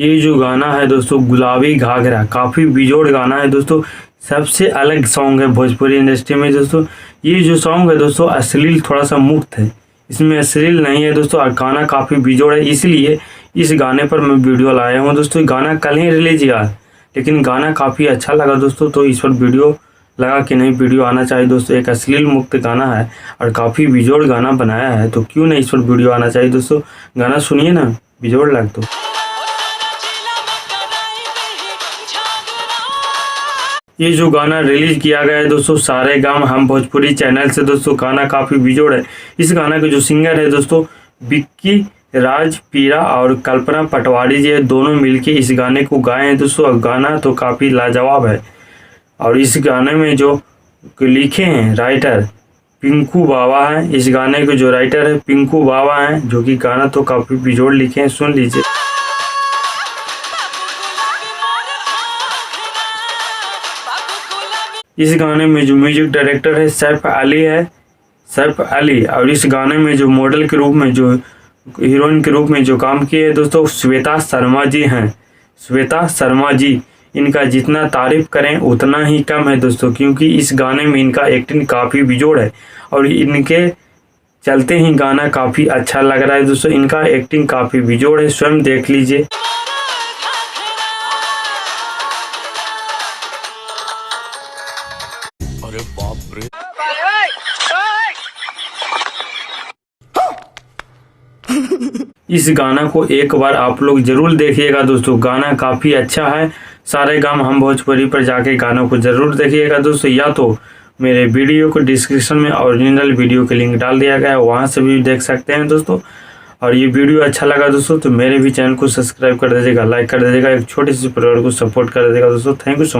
ये जो गाना है दोस्तों गुलाबी घाघरा, काफ़ी बेजोड़ गाना है दोस्तों। सबसे अलग सॉन्ग है भोजपुरी इंडस्ट्री में दोस्तों। ये जो सॉन्ग है दोस्तों अश्लील थोड़ा सा मुक्त है, इसमें अश्लील नहीं है दोस्तों, और गाना काफ़ी बेजोड़ है, इसलिए इस गाने पर मैं वीडियो लाया हूँ दोस्तों। गाना कल ही रिलीज हुआ है, लेकिन गाना काफ़ी अच्छा लगा दोस्तों, तो इस पर वीडियो लगा कि नहीं वीडियो आना चाहिए दोस्तों। एक अश्लील मुक्त गाना है और काफ़ी बेजोड़ गाना बनाया है, तो क्यों नहीं इस पर वीडियो आना चाहिए दोस्तों। गाना सुनिए ना, बेजोड़ लग तो। ये जो गाना रिलीज किया गया है दोस्तों सारे गाम हम भोजपुरी चैनल से दोस्तों, गाना काफ़ी बेजोड़ है। इस गाना के जो सिंगर है दोस्तों विक्की राजपीरा और कल्पना पटवारी जी है, दोनों मिलके इस गाने को गाए हैं दोस्तों। और गाना तो काफ़ी लाजवाब है, और इस गाने में जो लिखे हैं राइटर पिंकू बाबा हैं। इस गाने के जो राइटर है पिंकू बाबा हैं, जो कि गाना तो काफ़ी बेजोड़ लिखे हैं, सुन लीजिए। इस गाने में जो म्यूजिक डायरेक्टर है सैफ अली, और इस गाने में जो मॉडल के रूप में, जो हीरोइन के रूप में जो काम किए हैं दोस्तों श्वेता शर्मा जी हैं। श्वेता शर्मा जी, इनका जितना तारीफ करें उतना ही कम है दोस्तों, क्योंकि इस गाने में इनका एक्टिंग काफ़ी बेजोड़ है, और इनके चलते ही गाना काफ़ी अच्छा लग रहा है दोस्तों। इनका एक्टिंग काफ़ी बेजोड़ है, स्वयं देख लीजिए। अरे बाप रे। इस गाना को एक बार आप लोग जरूर देखिएगा दोस्तों, गाना काफ़ी अच्छा है। सारे गाम हम भोजपुरी पर जाके गानों को जरूर देखिएगा दोस्तों, या तो मेरे वीडियो को डिस्क्रिप्शन में ओरिजिनल वीडियो के लिंक डाल दिया गया है, वहाँ से भी देख सकते हैं दोस्तों। और ये वीडियो अच्छा लगा दोस्तों तो मेरे भी चैनल को सब्सक्राइब कर दीजिएगा, लाइक कर दीजिएगा, एक छोटे से परिवार को सपोर्ट कर दीजिएगा दोस्तों। Thank you so much.